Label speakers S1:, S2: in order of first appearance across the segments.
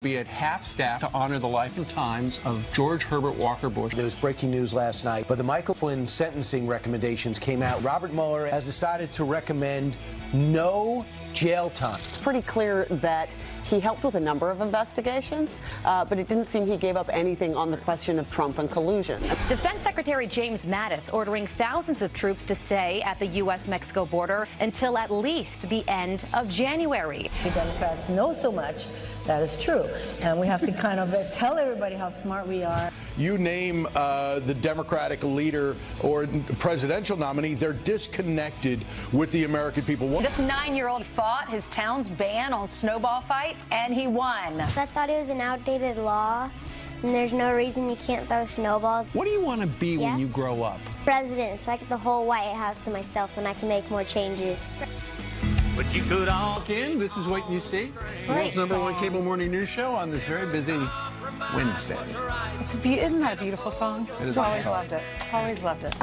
S1: Be at half-staff to honor the life and times of George Herbert Walker Bush.
S2: There was breaking news last night, but the Michael Flynn sentencing recommendations came out. Robert Mueller has decided to recommend no jail time.
S3: It's pretty clear that he helped with a number of investigations, but it didn't seem he gave up anything on the question of Trump and collusion.
S4: Defense Secretary James Mattis ordering thousands of troops to stay at the U.S.-Mexico border until at least the end of January.
S5: The Democrats know so much. That is true. And we have to kind of tell everybody how smart we are.
S6: You name the Democratic leader or presidential nominee, they're disconnected with the American people.
S4: This 9-year-old fought his town's ban on snowball fights, and he won.
S7: I thought it was an outdated law, and there's no reason you can't throw snowballs.
S1: What do you want to be when you grow up?
S7: President, so I get the whole White House to myself and I can make more changes.
S1: But you could all in. This is what you see. The world's #1 cable morning news show on this very busy Wednesday.
S8: Isn't that a beautiful song?
S1: It is.
S8: Always loved it. Always loved it.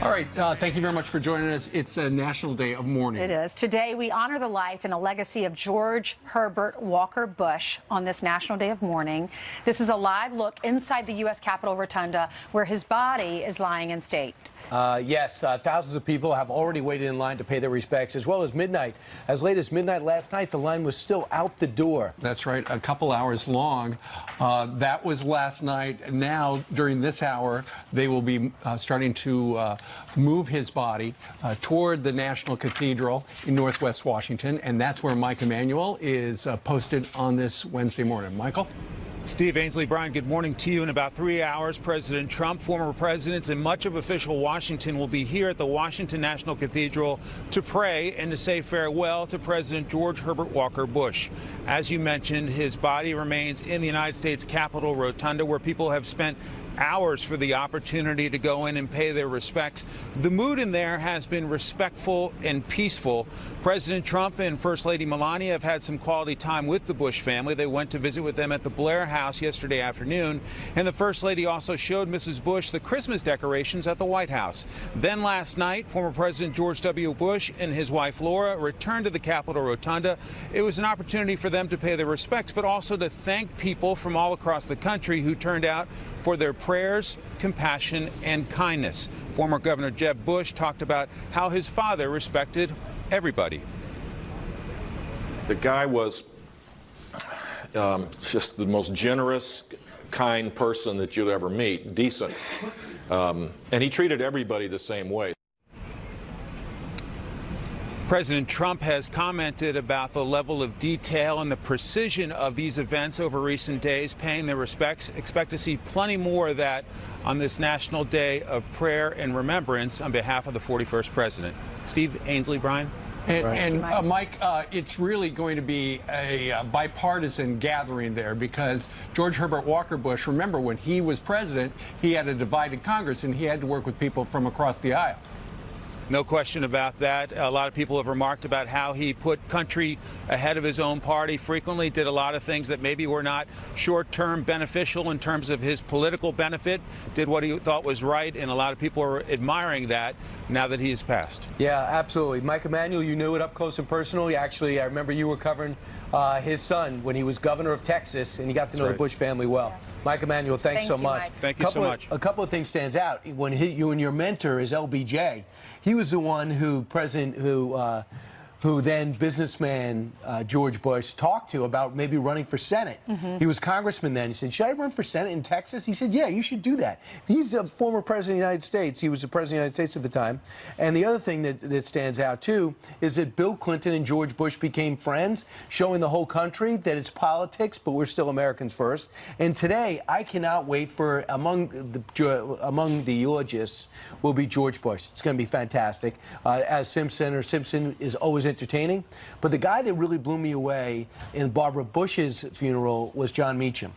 S1: All right. Thank you very much for joining us. It's a National Day of Mourning.
S8: It is. Today, we honor the life and the legacy of George Herbert Walker Bush on this National Day of Mourning. This is a live look inside the U.S. Capitol Rotunda, where his body is lying in state.
S2: Yes, thousands of people have already waited in line to pay their respects, as well as midnight. As late as midnight last night, the line was still out the door.
S1: That's right, a couple hours long. That was last night. Now, during this hour, they will be starting to move his body toward the National Cathedral in Northwest Washington, and that's where Mike Emanuel is posted on this Wednesday morning. Michael?
S9: Steve Ainsley, Brian, good morning to you. In about 3 hours, President Trump, former presidents, and much of official Washington will be here at the Washington National Cathedral to pray and to say farewell to President George Herbert Walker Bush. As you mentioned, his body remains in the United States Capitol Rotunda, where people have spent hours for the opportunity to go in and pay their respects. The mood in there has been respectful and peaceful. President Trump and First Lady Melania have had some quality time with the Bush family. They went to visit with them at the Blair House yesterday afternoon, and the First Lady also showed Mrs. Bush the Christmas decorations at the White House. Then last night, former President George W. Bush and his wife Laura returned to the Capitol Rotunda. It was an opportunity for them to pay their respects, but also to thank people from all across the country who turned out for their prayers, compassion, and kindness. Former Governor Jeb Bush talked about how his father respected everybody.
S10: The guy was just the most generous, kind person that you'd ever meet, decent. And he treated everybody the same way.
S9: President Trump has commented about the level of detail and the precision of these events over recent days, paying their respects. Expect to see plenty more of that on this National Day of Prayer and Remembrance on behalf of the 41st President. Steve Ainsley, Brian.
S1: And Mike, it's really going to be a bipartisan gathering there, because George Herbert Walker Bush, remember, when he was president, he had a divided Congress and he had to work with people from across the aisle.
S9: No question about that. A lot of people have remarked about how he put country ahead of his own party frequently, did a lot of things that maybe were not short-term beneficial in terms of his political benefit, did what he thought was right, and a lot of people are admiring that now that he has passed.
S2: Yeah, absolutely. Mike Emanuel, you knew it up close and personal. Actually, I remember you were covering his son when he was governor of Texas, and you got to know the Bush family well. Mike Emanuel, thanks so much.
S8: Mike.
S9: Thank you so much.
S2: A couple of things stands out. When you and your mentor is LBJ, he was the one who then businessman George Bush talked to about maybe running for Senate. He was congressman then. He said, should I run for Senate in Texas? He said, yeah, you should do that. He's a former president of the United States. He was the president of the United States at the time. And the other thing that stands out, too, is that Bill Clinton and George Bush became friends, showing the whole country that it's politics, but we're still Americans first. And today, I cannot wait for, among the eulogists, will be George Bush. It's going to be fantastic. As Simpson is always entertaining. But the guy that really blew me away in Barbara Bush's funeral was John Meacham.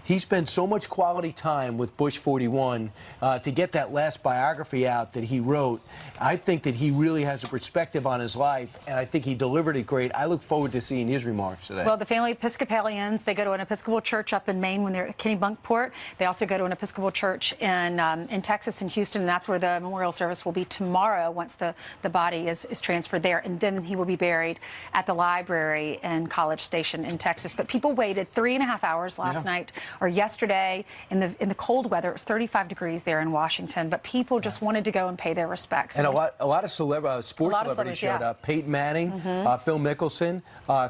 S2: He spent so much quality time with Bush 41 to get that last biography out that he wrote. I think that he really has a perspective on his life, and I think he delivered it great. I look forward to seeing his remarks today.
S8: Well, the family Episcopalians, they go to an Episcopal church up in Maine when they're at Kennebunkport. They also go to an Episcopal church in Texas, in Houston, and that's where the memorial service will be tomorrow once the body is transferred there. And then he will be buried at the library in College Station in Texas. But people waited 3.5 hours last night or yesterday in the cold weather. It was 35 degrees there in Washington, but people just wanted to go and pay their respects.
S2: And a lot of sports celebrities showed up. Peyton Manning, Phil Mickelson,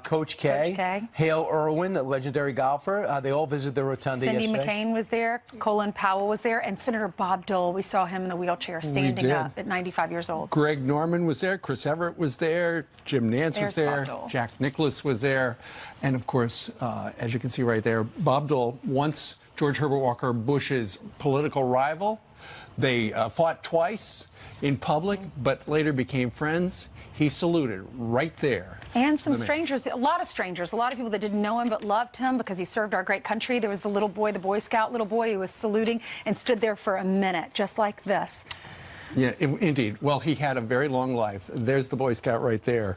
S2: Coach K, Hale Irwin, a legendary golfer. They all visited the rotunda
S8: Cindy
S2: yesterday.
S8: McCain was there, Colin Powell was there, and Senator Bob Dole. We saw him in the wheelchair standing up at 95 years old.
S1: Greg Norman was there, Chris Everett was there, Jim Nance was there, Jack Nicklaus was there, and of course, as you can see right there, Bob Dole, once George Herbert Walker Bush's political rival. They fought twice in public, but later became friends. He saluted right there.
S8: And some strangers, a lot of people that didn't know him but loved him because he served our great country. There was the little boy, the Boy Scout little boy, who was saluting and stood there for a minute, just like this.
S1: Yeah, indeed. Well, he had a very long life. There's the Boy Scout right there.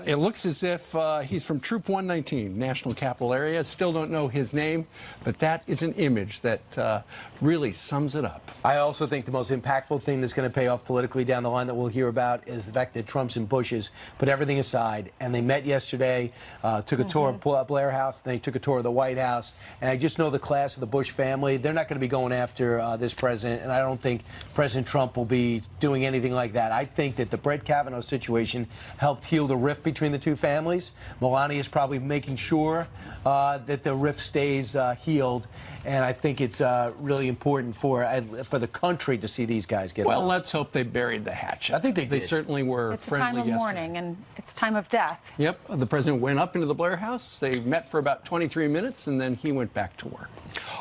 S1: It looks as if he's from Troop 119, National Capital Area. Still don't know his name, but that is an image that really sums it up.
S2: I also think the most impactful thing that's going to pay off politically down the line that we'll hear about is the fact that Trump's and Bush's put everything aside, and they met yesterday, took a tour of Blair House, they took a tour of the White House, and I just know the class of the Bush family, they're not going to be going after this president, and I don't think President Trump will be doing anything like that. I think that the Brett Kavanaugh situation helped heal the rift between the two families. Melania is probably making sure that the rift stays healed, and I think it's really important for the country to see these guys get
S1: Well,
S2: out.
S1: let's hope they buried the hatchet.
S2: I think they did.
S1: They certainly were
S8: It's a
S1: friendly
S8: time of
S1: yesterday.
S8: mourning, and it's time of death.
S1: Yep, the president went up into the Blair House. They met for about 23 minutes, and then he went back to work.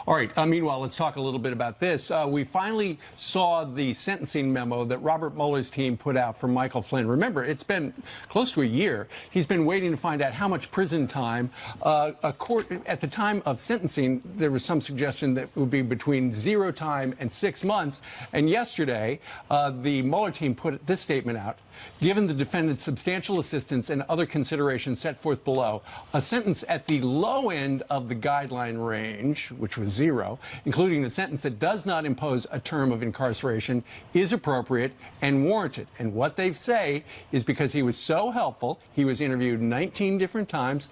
S1: All right, meanwhile, let's talk a little bit about this. We finally saw the sentencing memo that Robert Mueller's team put out for Michael Flynn. Remember, it's been close to a year. He's been waiting to find out how much prison time. At the time of sentencing, there was some suggestion that it would be between 0 time and 6 months. And yesterday, the Mueller team put this statement out. Given the defendant's substantial assistance and other considerations set forth below, a sentence at the low end of the guideline range, which was 0, including a sentence that does not impose a term of incarceration, is appropriate and warranted. And what they say is because he was so helpful, he was interviewed 19 different times,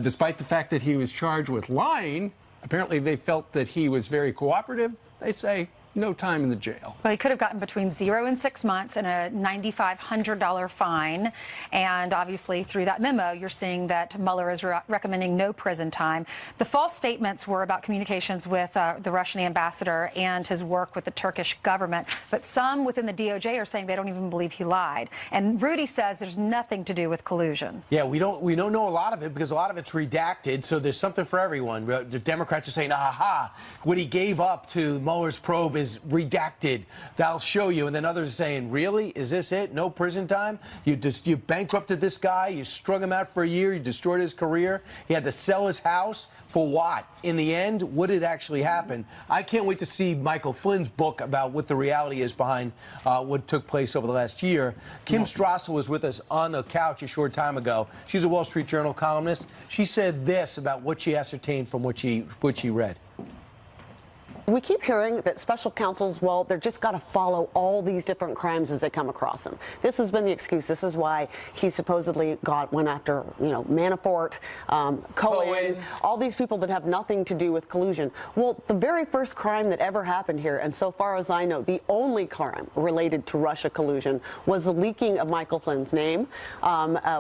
S1: despite the fact that he was charged with lying. Apparently, they felt that he was very cooperative. They say no time in the jail.
S8: Well, he could have gotten between 0 and 6 months and a $9,500 fine. And obviously, through that memo, you're seeing that Mueller is recommending no prison time. The false statements were about communications with the Russian ambassador and his work with the Turkish government. But some within the DOJ are saying they don't even believe he lied. And Rudy says there's nothing to do with collusion.
S2: Yeah, we don't know a lot of it because a lot of it's redacted, so there's something for everyone. The Democrats are saying, aha, what he gave up to Mueller's probe is redacted. That'll show you. And then others are saying, really? Is this it? No prison time? You bankrupted this guy, you strung him out for a year, you destroyed his career, he had to sell his house. For what? In the end, what did actually happen? I can't wait to see Michael Flynn's book about what the reality is behind what took place over the last year. Kim Strassel was with us on the couch a short time ago. She's a Wall Street Journal columnist. She said this about what she ascertained from what she read.
S3: We keep hearing that special counsels, well, they're just got to follow all these different crimes as they come across them. This has been the excuse. This is why he supposedly went after, Manafort, Cohen, all these people that have nothing to do with collusion. Well, the very first crime that ever happened here, and so far as I know, the only crime related to Russia collusion was the leaking of Michael Flynn's name,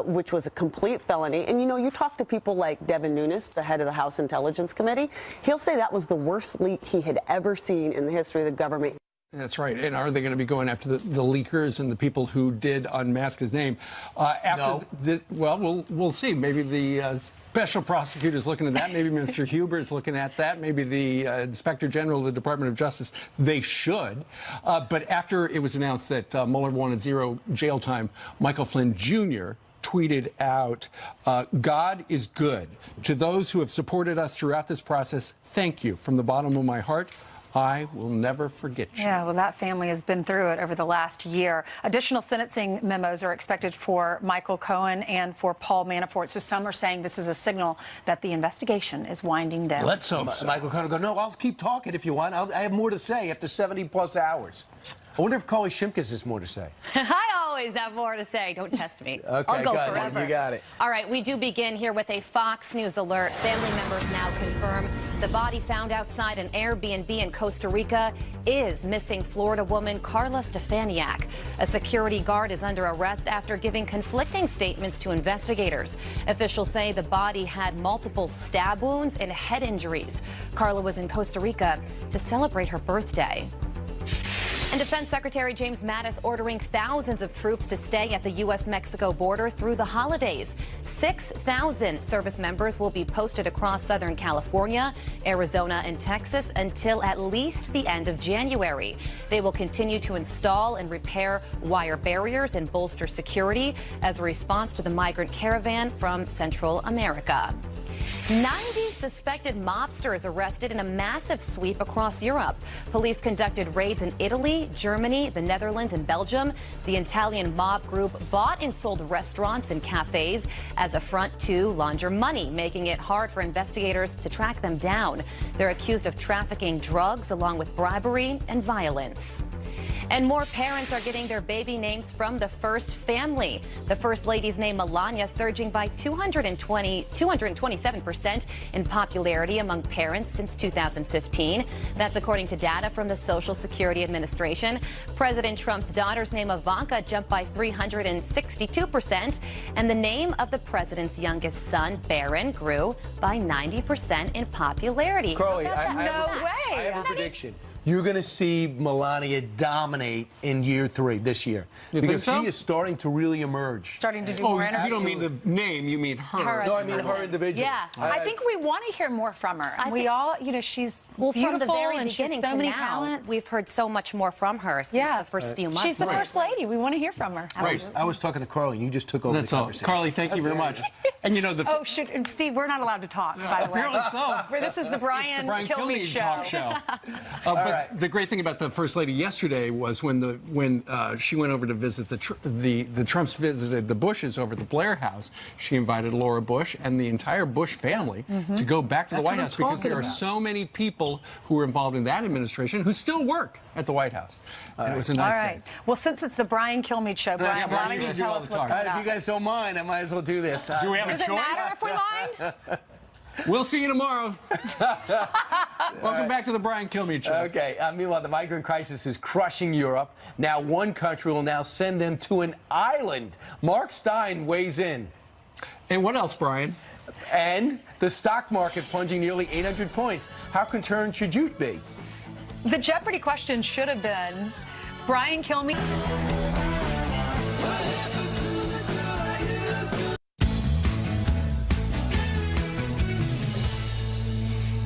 S3: which was a complete felony. And, you talk to people like Devin Nunes, the head of the House Intelligence Committee, he'll say that was the worst leak he had ever seen in the history of the government.
S1: That's right. And are they going to be going after the leakers and the people who did unmask his name? After this, well, we'll see. Maybe the special prosecutor's looking at that. Maybe Mr. Huber's looking at that. Maybe the Inspector General of the Department of Justice. They should. But after it was announced that Mueller wanted 0 jail time, Michael Flynn Jr. tweeted out, God is good. To those who have supported us throughout this process, thank you from the bottom of my heart. I will never forget you.
S8: Yeah, well, that family has been through it over the last year. Additional sentencing memos are expected for Michael Cohen and for Paul Manafort. So some are saying this is a signal that the investigation is winding down.
S2: Let's hope so. Michael Cohen will go, no, I'll keep talking if you want. I have more to say after 70-plus hours. I wonder if Carly Shimkus has more to say.
S4: I always have more to say. Don't test me.
S2: Okay,
S4: I'll go
S2: got it.
S4: forever.
S2: You got it.
S4: All right, we do begin here with a Fox News alert. Family members now confirm the body found outside an Airbnb in Costa Rica is missing Florida woman Carla Stefaniak. A security guard is under arrest after giving conflicting statements to investigators. Officials say the body had multiple stab wounds and head injuries. Carla was in Costa Rica to celebrate her birthday. And Defense Secretary James Mattis ordering thousands of troops to stay at the U.S.-Mexico border through the holidays. 6,000 service members will be posted across Southern California, Arizona, and Texas until at least the end of January. They will continue to install and repair wire barriers and bolster security as a response to the migrant caravan from Central America. 90 suspected mobsters arrested in a massive sweep across Europe. Police conducted raids in Italy, Germany, the Netherlands, and Belgium. The Italian mob group bought and sold restaurants and cafes as a front to launder money, making it hard for investigators to track them down. They're accused of trafficking drugs along with bribery and violence. And more parents are getting their baby names from the First family. The First Lady's name, Melania, surging by 227% in popularity among parents since 2015. That's according to data from the Social Security Administration. President Trump's daughter's name, Ivanka, jumped by 362%. And the name of the president's youngest son, Barron, grew by 90% in popularity.
S2: Carly, I
S8: way.
S2: have a prediction. You're going to see Melania dominate in year 3 this year.
S1: You think
S2: because
S1: so?
S2: she is starting to really emerge.
S8: Starting to do more interviews.
S1: You don't mean the name, you mean her.
S2: No, I mean her individually.
S8: Yeah, I think we want to hear more from her. We all, you know, she's beautiful
S4: from the very
S8: and
S4: beginning
S8: she has so
S4: to
S8: many
S4: now,
S8: talents.
S4: we've heard so much more from her since the first few months.
S8: She's the First Lady. We want to hear from her.
S2: Right. I was talking to Carly, and you just took over
S1: That's
S2: the
S1: all.
S2: conversation.
S1: Carly, thank you very much. And you know,
S8: Oh, Steve, we're not allowed to talk, by the way.
S1: apparently so.
S8: This is the Brian
S1: Kilmeade
S8: show.
S1: talk show. But the great thing about the First Lady yesterday was when she went over to visit the Trumps visited the Bushes over at the Blair House. She invited Laura Bush and the entire Bush family to go back to the White House because there are so many people who were involved in that administration who still work at the White House. And it was a nice day.
S8: Well, since it's the Brian Kilmeade show, Brian, why don't you tell us what's coming up?
S2: If you guys don't mind, I might as well do this.
S1: Do we have a
S8: Does it
S1: choice?
S8: matter if we lied?
S1: We'll see you tomorrow. Welcome back to the Brian Kilmeade Show.
S2: Okay. Meanwhile, the migrant crisis is crushing Europe. Now, one country will now send them to an island. Mark Stein weighs in.
S1: And what else, Brian?
S2: And the stock market plunging nearly 800 points. How concerned should you be?
S8: The Jeopardy question should have been Brian Kilmeade.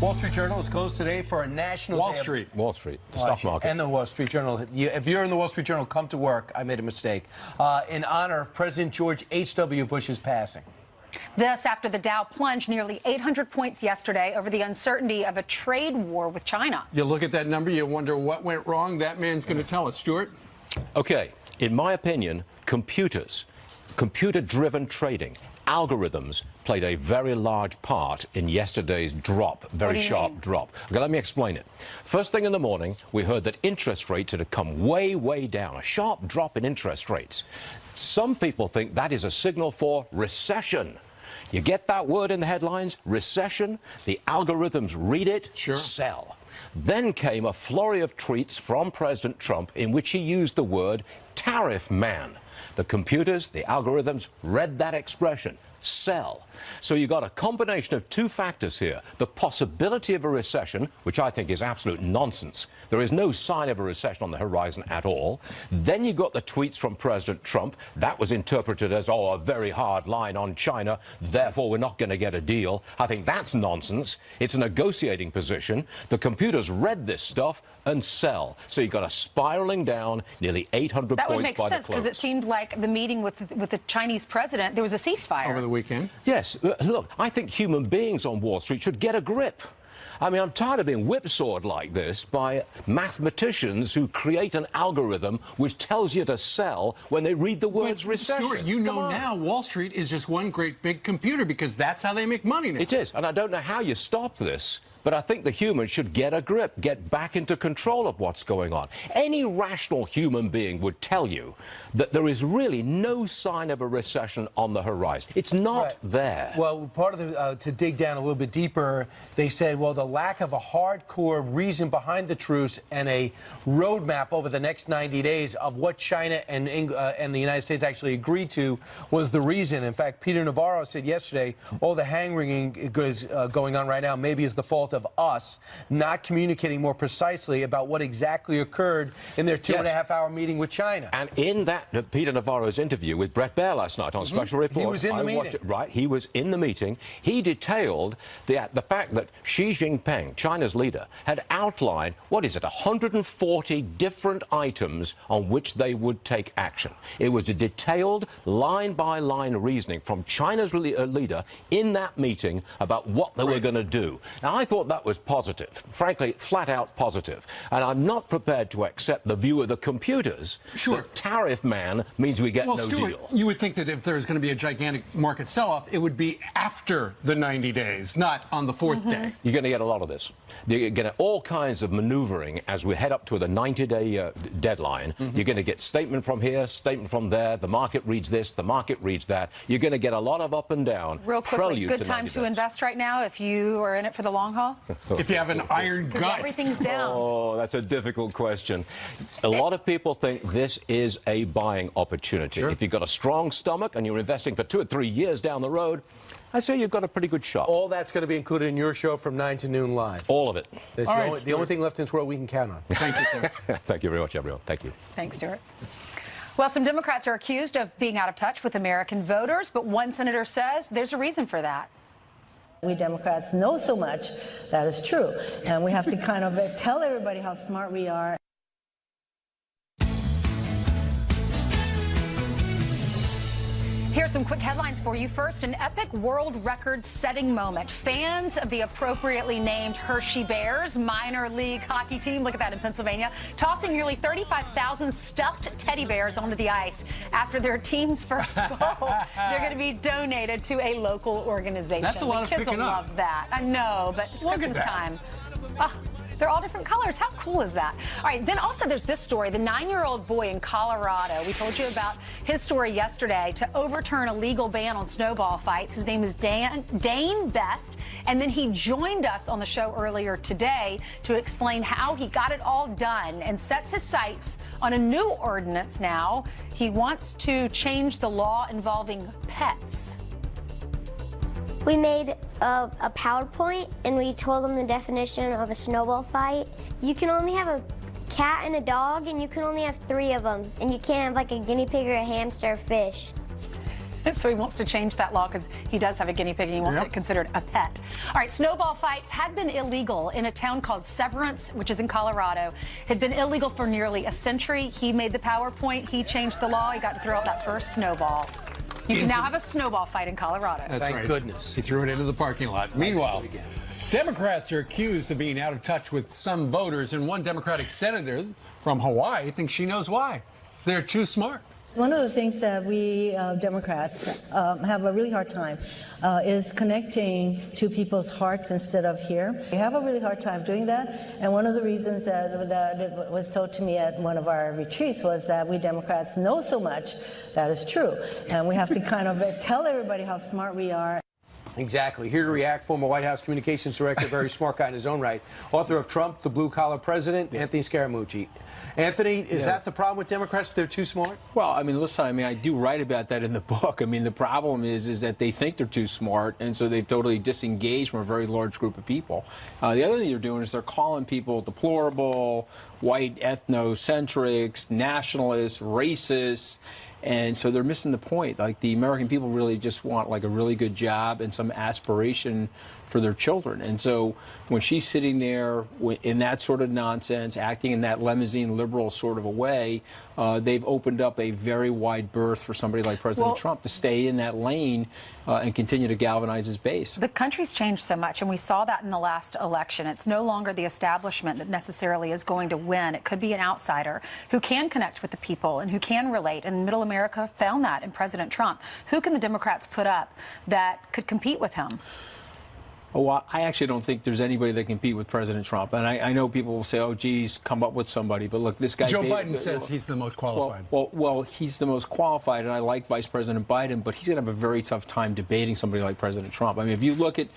S2: Wall Street Journal is closed today for a national
S1: Wall
S2: day of-
S1: Street.
S11: Wall Street, the stock market.
S2: And the Wall Street Journal. If you're in the Wall Street Journal, come to work. I made a mistake. In honor of President George H.W. Bush's passing.
S8: This after the Dow plunged nearly 800 points yesterday over the uncertainty of a trade war with China.
S1: You look at that number, you wonder what went wrong. That man's going to tell us. Stuart?
S11: Okay, in my opinion, computer-driven trading, algorithms played a very large part in yesterday's drop, very sharp drop. Okay, let me explain it. First thing in the morning, we heard that interest rates had come way, way down, a sharp drop in interest rates. Some people think that is a signal for recession. You get that word in the headlines, recession, the algorithms read it, sell. Then came a flurry of tweets from President Trump in which he used the word tariff man. The computers, the algorithms read that expression, sell. So you've got a combination of two factors here. The possibility of a recession, which I think is absolute nonsense. There is no sign of a recession on the horizon at all. Then you got the tweets from President Trump. That was interpreted as, oh, a very hard line on China, therefore we're not going to get a deal. I think that's nonsense. It's a negotiating position. The computers read this stuff and sell. So you've got a spiraling down nearly 800
S8: that
S11: points
S8: would make
S11: by
S8: sense
S11: the close.
S8: because it seemed like the meeting with the Chinese president, there was a ceasefire.
S1: Over the weekend?
S11: Yes. Look, I think human beings on Wall Street should get a grip. I mean, I'm tired of being whipsawed like this by mathematicians who create an algorithm which tells you to sell when they read the words recession.
S1: Stuart, you know now Wall Street is just one great big computer because that's how they make money now.
S11: It is, and I don't know how you stop this. But I think the humans should get a grip, get back into control of what's going on. Any rational human being would tell you that there is really no sign of a recession on the horizon. It's not there.
S2: Well, part of the, to dig down a little bit deeper, they said, well, the lack of a hardcore reason behind the truce and a roadmap over the next 90 days of what China and the United States actually agreed to was the reason. In fact, Peter Navarro said yesterday, all the hand-wringing going on right now maybe is the fault of us not communicating more precisely about what exactly occurred in their 2.5-hour meeting with China.
S11: And in that Peter Navarro's interview with Bret Baier last night on Special Report,
S2: he was in the meeting.
S11: Right, he was in the meeting. He detailed the fact that Xi Jinping, China's leader, had outlined, what is it, 140 different items on which they would take action. It was a detailed, line-by-line reasoning from China's leader in that meeting about what they were going to do. Now, I thought that was positive, frankly, flat out positive. And I'm not prepared to accept the view of the computers that tariff man means we get no
S1: Stuart,
S11: deal.
S1: You would think that if there's going to be a gigantic market sell-off, it would be after the 90 days, not on the fourth day.
S11: You're going to get a lot of this. You're going to all kinds of maneuvering as we head up to the 90-day deadline. You're going to get statement from here, statement from there. The market reads this, the market reads that. You're going to get a lot of up and down.
S8: Real quickly, good time to invest right now if you are in it for the long haul?
S1: If you have an iron gut.
S8: Everything's down.
S11: Oh, that's a difficult question. A lot of people think this is a buying opportunity. If you've got a strong stomach and you're investing for 2 or 3 years down the road, I say you've got a pretty good shot.
S2: All that's going to be included in your show from 9 to noon live.
S11: All of it.
S2: That's the only thing left in this world we can count on.
S1: Thank you, sir.
S11: Thank you very much, everyone. Thank you.
S8: Thanks, Stuart. Well, some Democrats are accused of being out of touch with American voters, but one senator says there's a reason for that.
S5: We Democrats know so much, that is true. And we have to kind of tell everybody how smart we are.
S8: Here's some quick headlines for you. First, an epic world record-setting moment. Fans of the appropriately named Hershey Bears minor league hockey team, look at that in Pennsylvania, tossing nearly 35,000 stuffed teddy bears onto the ice after their team's first goal. They're going to be donated to a local organization.
S1: That's a lot of
S8: kids will
S1: picking up.
S8: love that. I know, but it's Christmas time. They're all different colors. How cool is that? All right, then also there's this story. The 9-year-old boy in Colorado, we told you about his story yesterday, to overturn a legal ban on snowball fights. His name is Dane Best, and then he joined us on the show earlier today to explain how he got it all done and sets his sights on a new ordinance now. He wants to change the law involving pets.
S7: We made a PowerPoint and we told them the definition of a snowball fight. You can only have a cat and a dog, and you can only have 3 of them. And you can't have like a guinea pig or a hamster or fish.
S8: So he wants to change that law because he does have a guinea pig and he wants it considered a pet. All right, snowball fights had been illegal in a town called Severance, which is in Colorado. Had been illegal for nearly a century. He made the PowerPoint. He changed the law. He got to throw out that first snowball. You can now have a snowball fight in Colorado.
S1: That's right.
S2: Thank goodness.
S1: He threw it into the parking lot. Meanwhile, Democrats are accused of being out of touch with some voters, and one Democratic senator from Hawaii thinks she knows why. They're too smart.
S5: One of the things that we Democrats have a really hard time is connecting to people's hearts instead of here. We have a really hard time doing that, and one of the reasons that it was told to me at one of our retreats was that we Democrats know so much. That is true, and we have to kind of tell everybody how smart we are.
S2: Exactly. Here to react, former White House Communications Director, very smart guy in his own right, author of Trump, the Blue-Collar President, Anthony Scaramucci. Anthony, is that the problem with Democrats? They're too smart?
S12: Well, I mean, listen, I do write about that in the book. I mean, the problem is that they think they're too smart, and so they've totally disengaged from a very large group of people. The other thing they're doing is they're calling people deplorable, white ethnocentrics, nationalists, racists. And so they're missing the point. Like, the American people really just want, like, a really good job and some aspiration for their children. And so when she's sitting there in that sort of nonsense, acting in that limousine liberal sort of a way, they've opened up a very wide berth for somebody like President Trump to stay in that lane and continue to galvanize his base.
S8: The country's changed so much, and we saw that in the last election. It's no longer the establishment that necessarily is going to win. It could be an outsider who can connect with the people and who can relate. And Middle America found that in President Trump. Who can the Democrats put up that could compete with him?
S12: Oh, well, I actually don't think there's anybody that can compete with President Trump. And I know people will say, oh, geez, come up with somebody. But look, this guy...
S1: Joe Biden says he's the most qualified.
S12: Well, he's the most qualified, and I like Vice President Biden, but he's going to have a very tough time debating somebody like President Trump. I mean, if you look at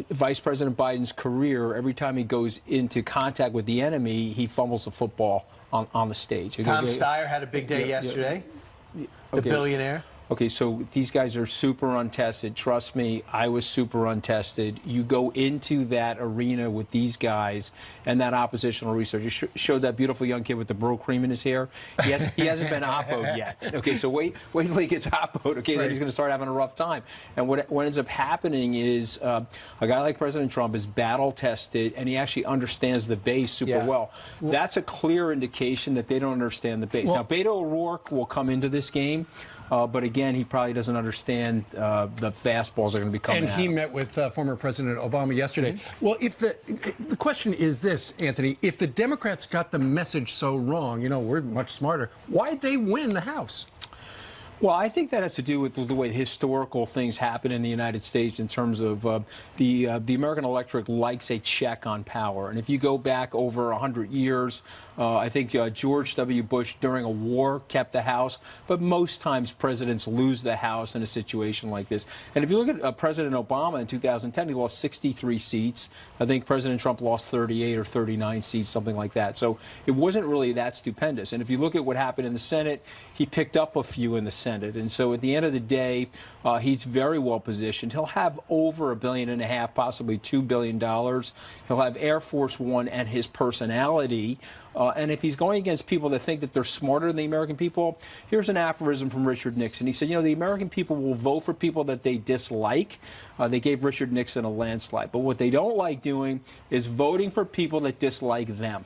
S12: Vice President Biden's career, every time he goes into contact with the enemy, he fumbles the football on the stage.
S2: Tom Steyer had a big day yesterday, the billionaire.
S12: Okay, so these guys are super untested. Trust me, I was super untested. You go into that arena with these guys and that oppositional research. You showed that beautiful young kid with the Bro cream in his hair. He hasn't been oppoed yet. Okay, so wait till he gets oppoed. Okay, then he's going to start having a rough time. And what ends up happening is a guy like President Trump is battle tested, and he actually understands the base super well. That's a clear indication that they don't understand the base. Now, Beto O'Rourke will come into this game. But again, he probably doesn't understand the fastballs are going to be coming out.
S1: And he met with former President Obama yesterday. Well, if the question is this, Anthony, if the Democrats got the message so wrong, you know, we're much smarter, why'd they win the House?
S12: Well, I think that has to do with the way historical things happen in the United States in terms of the American electorate likes a check on power. And if you go back over 100 years, I think George W. Bush during a war kept the House, but most times presidents lose the House in a situation like this. And if you look at President Obama in 2010, he lost 63 seats. I think President Trump lost 38 or 39 seats, something like that. So it wasn't really that stupendous. And if you look at what happened in the Senate, he picked up a few in the Senate. And so at the end of the day, he's very well positioned. He'll have over $1.5 billion, possibly $2 billion. He'll have Air Force One and his personality. And if he's going against people that think that they're smarter than the American people, here's an aphorism from Richard Nixon. He said, you know, the American people will vote for people that they dislike. They gave Richard Nixon a landslide. But what they don't like doing is voting for people that dislike them.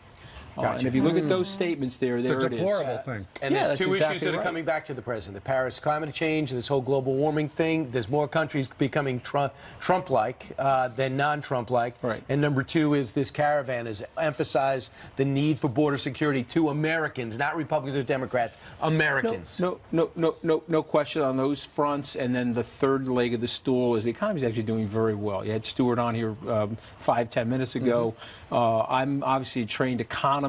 S12: And if you look at those statements there it is.
S1: The deplorable thing.
S2: And there's two issues that are coming back to the president. The Paris climate change and this whole global warming thing. There's more countries becoming Trump-like than non-Trump-like.
S12: Right.
S2: And number two is this caravan has emphasized the need for border security to Americans, not Republicans or Democrats, Americans.
S12: No question on those fronts. And then the third leg of the stool is the economy is actually doing very well. You had Stuart on here 5-10 minutes ago. I'm obviously a trained economist.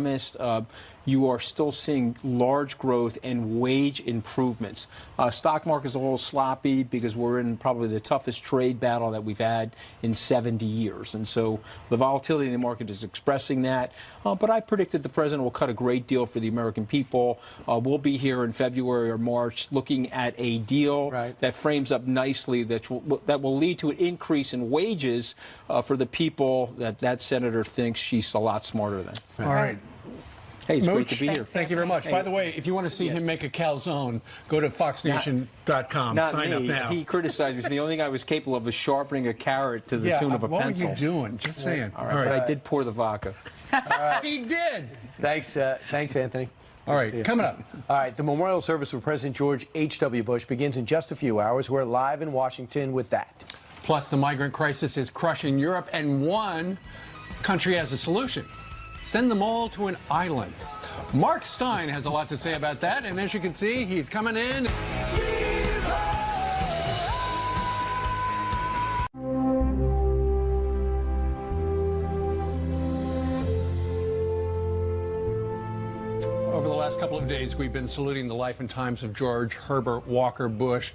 S12: You are still seeing large growth and wage improvements. Stock market is a little sloppy because we're in probably the toughest trade battle that we've had in 70 years. And so the volatility in the market is expressing that. But I predicted the president will cut a great deal for the American people. We'll be here in February or March looking at a deal that frames up nicely that will lead to an increase in wages for the people that senator thinks she's a lot smarter than.
S1: All right.
S12: Hey, it's
S1: Mooch,
S12: great to be here.
S1: Thank you very much. By the way, if you want to see him make a calzone, go to foxnation.com. Sign up now.
S12: He criticized me. So the only thing I was capable of was sharpening a carrot to the tune of a pencil.
S1: What were you doing? Just saying.
S12: All right, but I did pour the vodka.
S1: He did.
S2: Thanks, Anthony.
S1: All right, coming up.
S2: All right, the memorial service for President George H.W. Bush begins in just a few hours. We're live in Washington with that.
S1: Plus, the migrant crisis is crushing Europe, and one country has a solution. Send them all to an island. Mark Stein has a lot to say about that, and as you can see, he's coming in. Over the last couple of days, we've been saluting the life and times of George Herbert Walker Bush.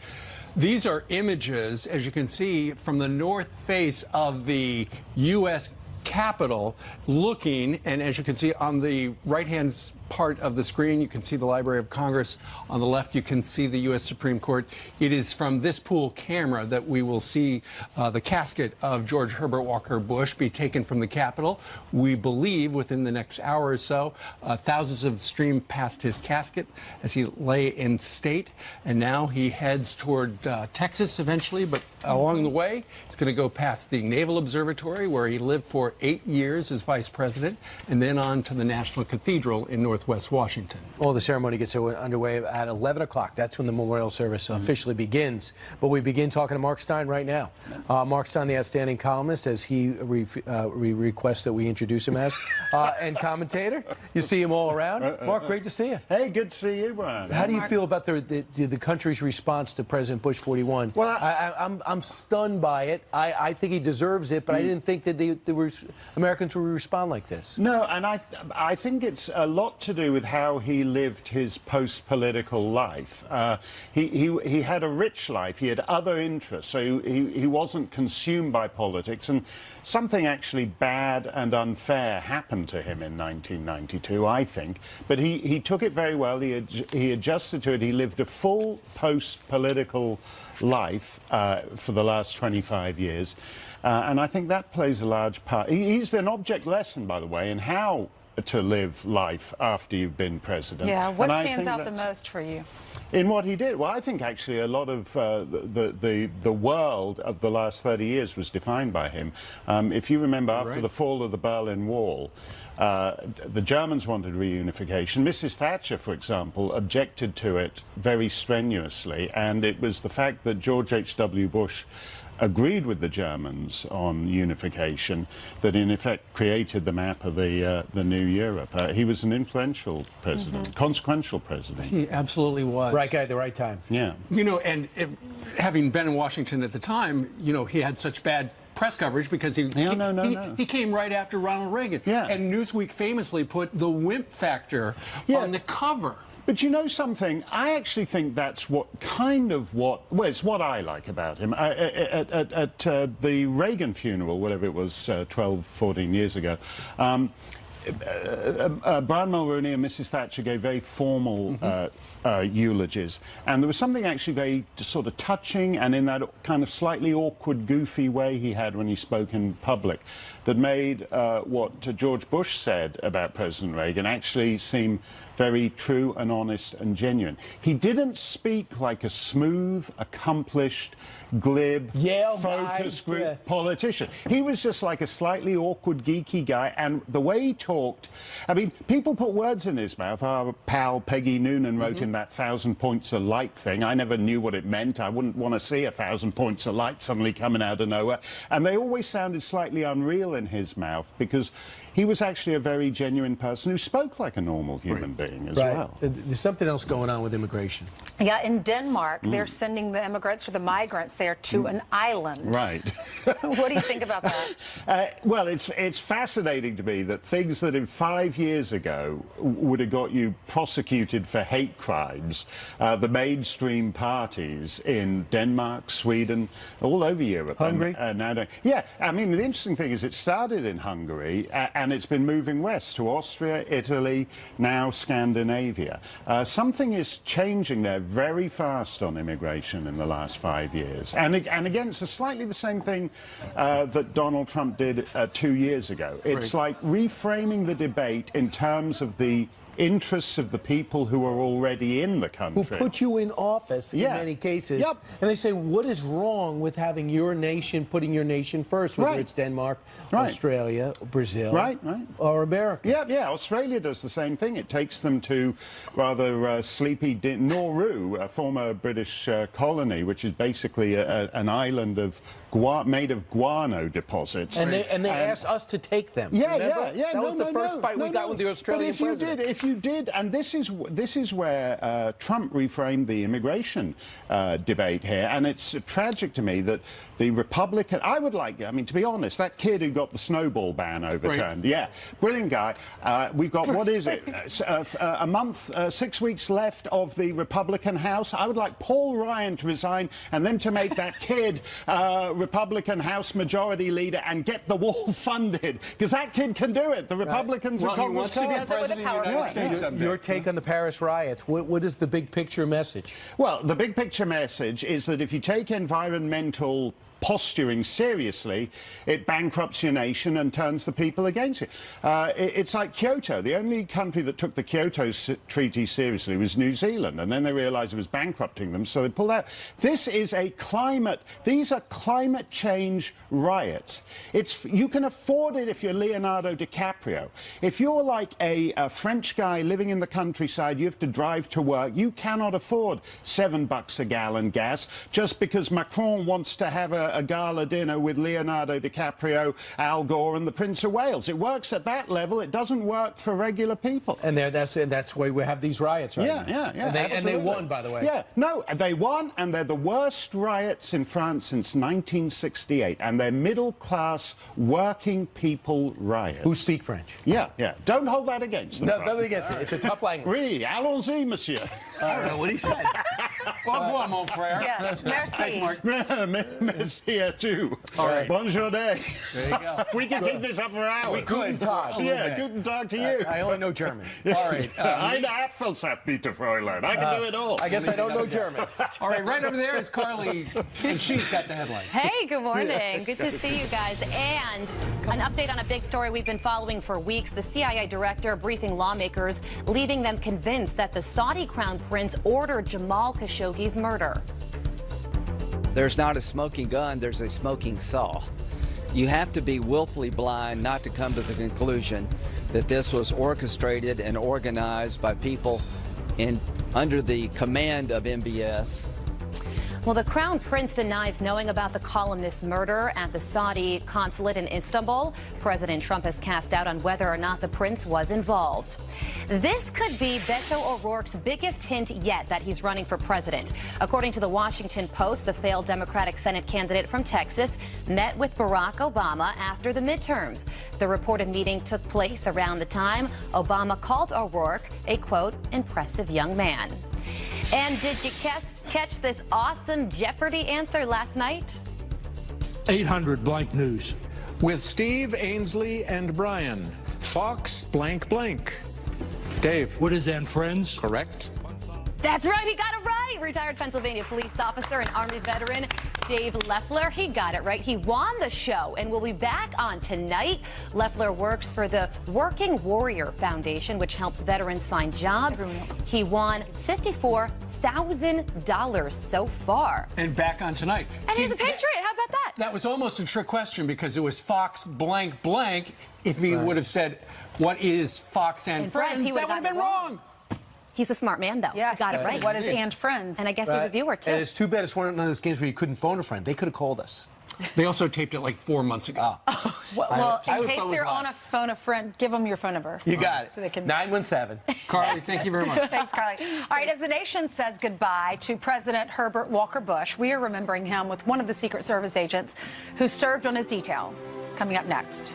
S1: These are images, as you can see, from the north face of the U.S. Capitol, looking, and as you can see on the right-hand part of the screen, you can see the Library of Congress. On the left, you can see the U.S. Supreme Court. It is from this pool camera that we will see the casket of George Herbert Walker Bush be taken from the Capitol. We believe within the next hour or so, thousands have streamed past his casket as he lay in state. And now he heads toward Texas eventually, but along the way, he's going to go past the Naval Observatory, where he lived for 8 years as vice president, and then on to the National Cathedral in Northwest Washington.
S2: Well, the ceremony gets underway at 11 o'clock. That's when the memorial service officially begins. But we begin talking to Mark Steyn right now. Mark Steyn, the outstanding columnist, as he requests that we introduce him as, and commentator. You see him all around. Mark, great to see you.
S13: Hey, good to see you, Brian.
S2: How do you feel about the country's response to President Bush 41?
S13: Well,
S2: I'm stunned by it. I think he deserves it, but I didn't think that Americans would respond like this.
S13: No, and I think it's a lot to do with how he lived his post-political life. He had a rich life. He had other interests, so he wasn't consumed by politics. And something actually bad and unfair happened to him in 1992, I think. But he took it very well. He adjusted to it. He lived a full post-political life for the last 25 years. And I think that plays a large part. He's an object lesson, by the way, in how to live life after you've been president.
S8: Yeah, what stands out the most for you?
S13: In what he did? Well, I think actually a lot of the world of the last 30 years was defined by him. If you remember, after the fall of the Berlin Wall, the Germans wanted reunification. Mrs. Thatcher, for example, objected to it very strenuously, and it was the fact that George H.W. Bush agreed with the Germans on unification that in effect created the map of the new Europe. He was an influential president, consequential president.
S1: He absolutely was.
S2: Right guy at the right time.
S13: Yeah.
S1: You know, and having been in Washington at the time, you know, he had such bad press coverage because he came right after Ronald Reagan.
S13: Yeah.
S1: And Newsweek famously put the wimp factor on the cover.
S13: But you know something? I actually think that's well, it's what I like about him. At the Reagan funeral, whatever it was, 12, 14 years ago, Brian Mulroney and Mrs. Thatcher gave very formal eulogies, and there was something actually very sort of touching, and in that kind of slightly awkward, goofy way he had when he spoke in public, that made what George Bush said about President Reagan actually seem very true and honest and genuine. He didn't speak like a smooth, accomplished, glib, focus group politician. He was just like a slightly awkward, geeky guy, and the way he talked, I mean, people put words in his mouth. Our pal Peggy Noonan wrote in that 1,000 points of light thing. I never knew what it meant. I wouldn't want to see 1,000 points of light suddenly coming out of nowhere. And they always sounded slightly unreal in his mouth because he was actually a very genuine person who spoke like a normal human being as well.
S2: There's something else going on with immigration.
S8: Yeah, in Denmark, they're sending the immigrants or the migrants there to an island.
S13: Right.
S8: What do you think about that?
S13: Well, it's fascinating to me that things that in 5 years ago would have got you prosecuted for hate crimes, the mainstream parties in Denmark, Sweden, all over Europe.
S2: Hungary?
S13: Yeah, I mean, the interesting thing is it started in Hungary and it's been moving west to Austria, Italy, now Scandinavia. Something is changing there very fast on immigration in the last 5 years. And again, it's slightly the same thing that Donald Trump did 2 years ago. It's like reframing the debate in terms of the interests of the people who are already in the country.
S2: Who put you in office in many cases.
S13: Yep.
S2: And they say, what is wrong with having your nation, putting your nation first, whether it's Denmark, Australia, Brazil, or America?
S13: Yeah, Australia does the same thing. It takes them to rather sleepy Nauru, a former British colony, which is basically an island of made of guano deposits.
S2: And they asked us to take them.
S13: Yeah,
S2: remember?
S13: yeah.
S2: That was the first fight we got with the Australian president.
S13: you did, and this is where Trump reframed the immigration debate here, and it's tragic to me that the Republican. I mean, to be honest, that kid who got the snowball ban overturned,
S1: right.
S13: Yeah, brilliant guy. We've got, what is it, a month, 6 weeks left of the Republican House. I would like Paul Ryan to resign and then to make that kid Republican House Majority Leader and get the wall funded, because that kid can do it. The Republicans
S1: Well,
S13: are
S1: he wants to be
S13: Congress.
S1: president of the United States someday.
S2: Your take on the Paris riots. What is the big picture message?
S13: Well, the big picture message is that if you take environmental posturing seriously, it bankrupts your nation and turns the people against you. It's like Kyoto. The only country that took the Kyoto Treaty seriously was New Zealand, and then they realized it was bankrupting them, so they pulled out. These are climate change riots. You can afford it if you're Leonardo DiCaprio. If you're like a French guy living in the countryside, you have to drive to work, you cannot afford $7 a gallon gas just because Macron wants to have a gala dinner with Leonardo DiCaprio, Al Gore, and the Prince of Wales. It works at that level. It doesn't work for regular people.
S2: And that's why we have these riots right now.
S13: Yeah.
S2: And they won, by the way.
S13: Yeah, no, they won, and they're the worst riots in France since 1968, and they're middle-class, working people riots.
S2: Who speak French.
S13: Yeah. Don't hold that against them.
S2: No, nothing against it. It's a tough language.
S13: Oui, allons-y, monsieur.
S2: I don't know what he said.
S1: Au revoir, mon frère.
S8: Yes, merci.
S13: Merci à tu.
S1: All right.
S13: Bonjour day.
S1: There you go.
S13: We can keep this up for hours.
S2: Guten Tag.
S13: Yeah, guten Tag to you.
S2: I only know German.
S1: All right.
S13: Eine Apfelsaft, bitte, Fräulein. I can do it all.
S2: I guess I don't know German.
S1: All right, right over there is Carly, and she's got the headlines.
S4: Hey, good morning. Good to see you guys. And an update on a big story we've been following for weeks. The CIA director briefing lawmakers, leaving them convinced that the Saudi crown prince ordered Jamal Khashoggi's murder.
S14: There's not a smoking gun, there's a smoking saw. You have to be willfully blind not to come to the conclusion that this was orchestrated and organized by people under the command of MBS.
S4: Well, the Crown Prince denies knowing about the columnist's murder at the Saudi consulate in Istanbul. President Trump has cast doubt on whether or not the prince was involved. This could be Beto O'Rourke's biggest hint yet that he's running for president. According to the Washington Post, the failed Democratic Senate candidate from Texas met with Barack Obama after the midterms. The reported meeting took place around the time Obama called O'Rourke a, quote, impressive young man. And did you catch this awesome Jeopardy answer last night?
S15: 800 blank news.
S1: With Steve, Ainsley, and Brian. Fox blank blank. Dave.
S15: What is and friends?
S1: Correct.
S4: That's right, he got it right. Retired Pennsylvania police officer and Army veteran Dave Leffler, he got it right. He won the show and will be back on tonight. Leffler works for the Working Warrior Foundation, which helps veterans find jobs. He won $54,000 so far.
S1: And back on tonight.
S4: And he's a Patriot. How about that?
S1: That was almost a trick question because it was Fox blank blank. If he would have said, what is Fox and Friends,
S4: he would
S1: that would have been wrong.
S4: He's a smart man, though.
S8: Yes,
S4: he got it right.
S8: What is and friends?
S4: And I guess he's a viewer, too.
S2: And it's too bad it's one of those games where you couldn't phone a friend. They could have called us.
S1: They also taped it like 4 months ago.
S8: Well, in case they're on a phone a friend, give them your phone number.
S2: You got it.
S8: So they can...
S2: 917.
S1: Carly, thank you very much.
S8: Thanks, Carly. All right, as the nation says goodbye to President Herbert Walker Bush, we are remembering him with one of the Secret Service agents who served on his detail. Coming up next.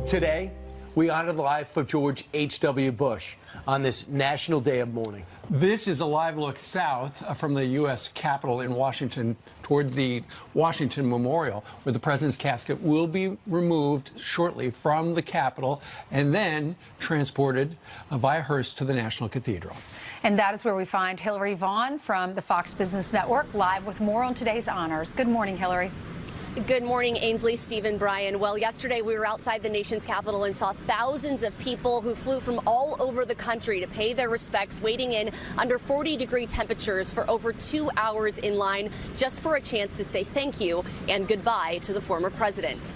S2: Today, we honor the life of George H.W. Bush on this National Day of Mourning.
S1: This is a live look south from the U.S. Capitol in Washington toward the Washington Memorial, where the president's casket will be removed shortly from the Capitol and then transported via hearse to the National Cathedral.
S8: And that is where we find Hillary Vaughn from the Fox Business Network, live with more on today's honors. Good morning, Hillary.
S16: Good morning, Ainsley, Stephen, Brian. Well, yesterday we were outside the nation's capital and saw thousands of people who flew from all over the country to pay their respects, waiting in under 40-degree temperatures for over 2 hours in line just for a chance to say thank you and goodbye to the former president.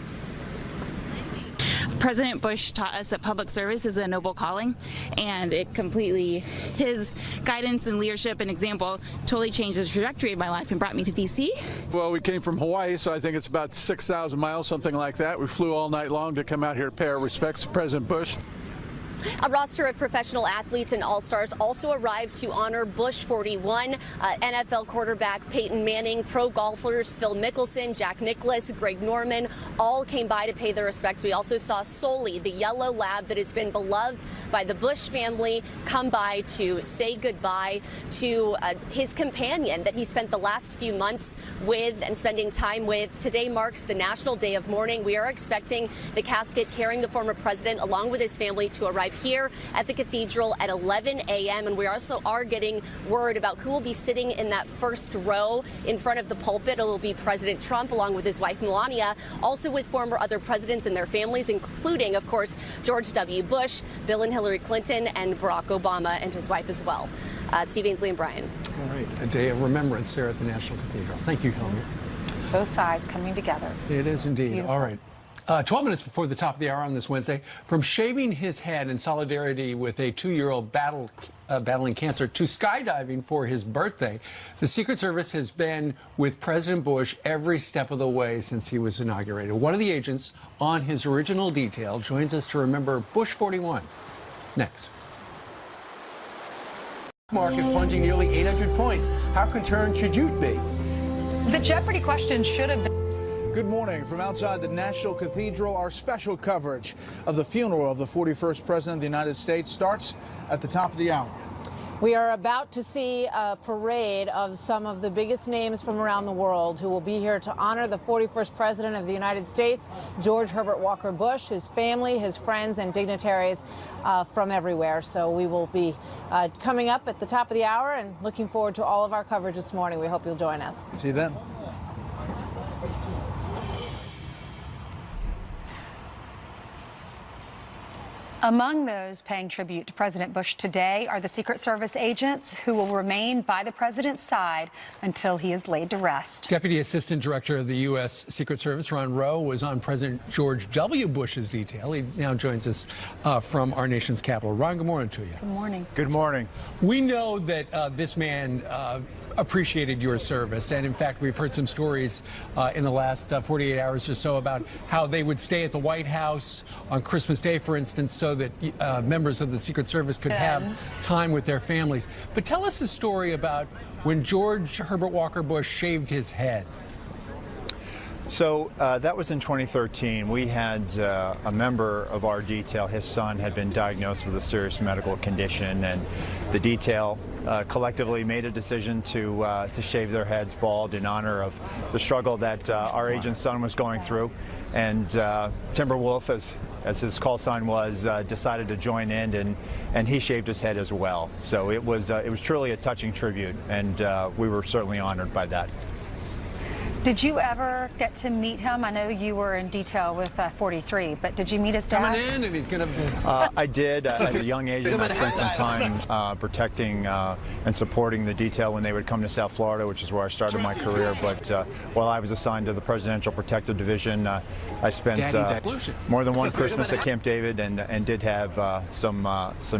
S17: President Bush taught us that public service is a noble calling, and his guidance and leadership and example totally changed the trajectory of my life and brought me to D.C.
S18: Well, we came from Hawaii, so I think it's about 6,000 miles, something like that. We flew all night long to come out here to pay our respects to President Bush.
S16: A roster of professional athletes and all-stars also arrived to honor Bush 41, NFL quarterback Peyton Manning, pro golfers Phil Mickelson, Jack Nicklaus, Greg Norman, all came by to pay their respects. We also saw Sully, the yellow lab that has been beloved by the Bush family, come by to say goodbye to his companion that he spent the last few months with and spending time with. Today marks the National Day of Mourning. We are expecting the casket carrying the former president along with his family to arrive here at the cathedral at 11 a.m. And we also are getting word about who will be sitting in that first row in front of the pulpit. It will be President Trump along with his wife Melania, also with former other presidents and their families, including, of course, George W. Bush, Bill and Hillary Clinton, and Barack Obama and his wife as well. Steve Ainsley and Brian.
S1: All right, a day of remembrance there at the National Cathedral. Thank you, Hillary.
S8: Both sides coming together.
S1: It is indeed.
S8: Beautiful.
S1: All right. 12 minutes before the top of the hour on this Wednesday, from shaving his head in solidarity with a 2-year-old battling cancer to skydiving for his birthday, the Secret Service has been with President Bush every step of the way since he was inaugurated. One of the agents on his original detail joins us to remember Bush 41. Next.
S2: Market plunging nearly 800 points. How concerned should you be?
S8: The Jeopardy question should have been.
S19: Good morning from outside the National Cathedral. Our special coverage of the funeral of the 41st President of the United States starts at the top of the hour.
S20: We are about to see a parade of some of the biggest names from around the world who will be here to honor the 41st President of the United States, George Herbert Walker Bush, his family, his friends, and dignitaries from everywhere. So we will be coming up at the top of the hour and looking forward to all of our coverage this morning. We hope you'll join us.
S19: See you then.
S8: Among those paying tribute to President Bush today are the Secret Service agents who will remain by the president's side until he is laid to rest.
S1: Deputy Assistant Director of the U.S. Secret Service, Ron Rowe, was on President George W. Bush's detail. He now joins us from our nation's capital. Ron, good morning to you.
S8: Good morning.
S19: Good morning.
S1: We know that this man appreciated your service, and in fact we've heard some stories in the last 48 hours or so about how they would stay at the White House on Christmas Day, for instance, so that members of the Secret Service could have time with their families. But tell us a story about when George Herbert Walker Bush shaved his head.
S21: So that was in 2013. We had a member of our detail, his son, had been diagnosed with a serious medical condition, and the detail collectively made a decision to shave their heads bald in honor of the struggle that our agent's son was going through. And Timberwolf, as his call sign was, decided to join in, and he shaved his head as well. So it was truly a touching tribute, and we were certainly honored by that.
S8: Did you ever get to meet him? I know you were in detail with 43, but did you meet his dad?
S1: Coming in, and he's going to...
S21: I did. As a young agent, I spent some time protecting and supporting the detail when they would come to South Florida, which is where I started my career. But while I was assigned to the Presidential Protective Division, I spent more than one Christmas at Camp David and did have some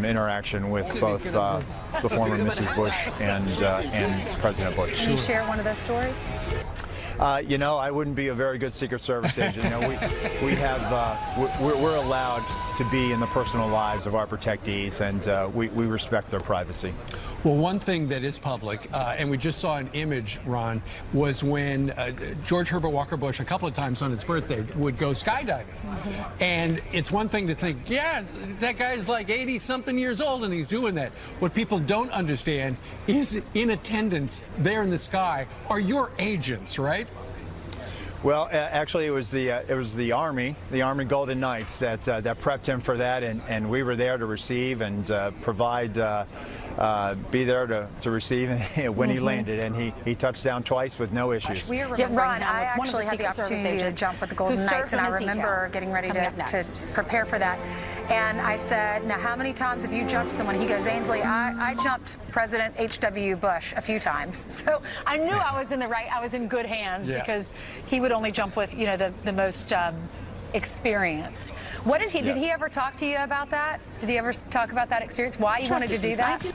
S21: interaction with both the former Mrs. Bush and President Bush.
S8: Can you share one of those stories?
S21: You know, I wouldn't be a very good Secret Service agent. You know, we're allowed to be in the personal lives of our protectees, and we respect their privacy.
S1: Well, one thing that is public, and we just saw an image, Ron, was when George Herbert Walker Bush, a couple of times on his birthday, would go skydiving. And it's one thing to think, yeah, that guy's like 80-something years old and he's doing that. What people don't understand is in attendance there in the sky are your agents, right?
S21: Well, actually, it was the Army Golden Knights that prepped him for that, and we were there to receive and provide, be there to receive when he landed, and he touched down twice with no issues.
S8: We are Ron, I actually had the opportunity to jump with the Golden Knights, and I remember getting ready to prepare for that. And I said, now, how many times have you jumped someone? He goes, Ainsley, I jumped President H.W. Bush a few times. So I knew I was in good hands because he would only jump with, you know, the most experienced. What did he? Did he ever talk to you about that? Did he ever talk about that experience? Why you wanted to do that?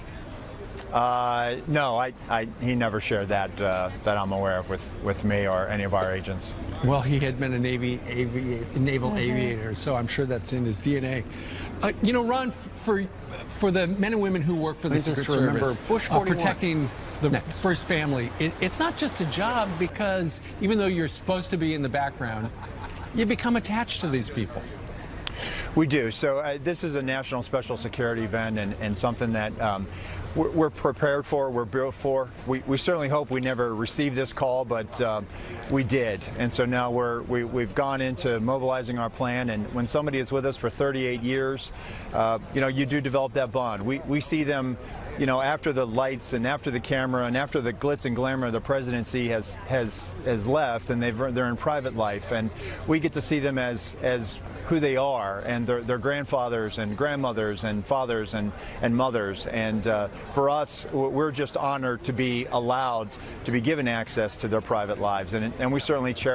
S21: No, he never shared that that I'm aware of with me or any of our agents.
S1: Well, he had been a naval aviator, so I'm sure that's in his DNA. You know, Ron, for the men and women who work for the Secret Service,
S2: Bush 41.
S1: protecting the first family, it's not just a job, because even though you're supposed to be in the background, you become attached to these people.
S21: We do. So this is a national special security event and something that we're prepared for, we're built for. We certainly hope we never received this call, but we did. And so now we've gone into mobilizing our plan, and when somebody is with us for 38 years, you know, you do develop that bond. We see them, you know, after the lights and after the camera and after the glitz and glamour of the presidency has left, and they're in private life, and we get to see them as who they are, and their grandfathers and grandmothers and fathers and mothers. And for us, we're just honored to be allowed to be given access to their private lives, and we certainly cherish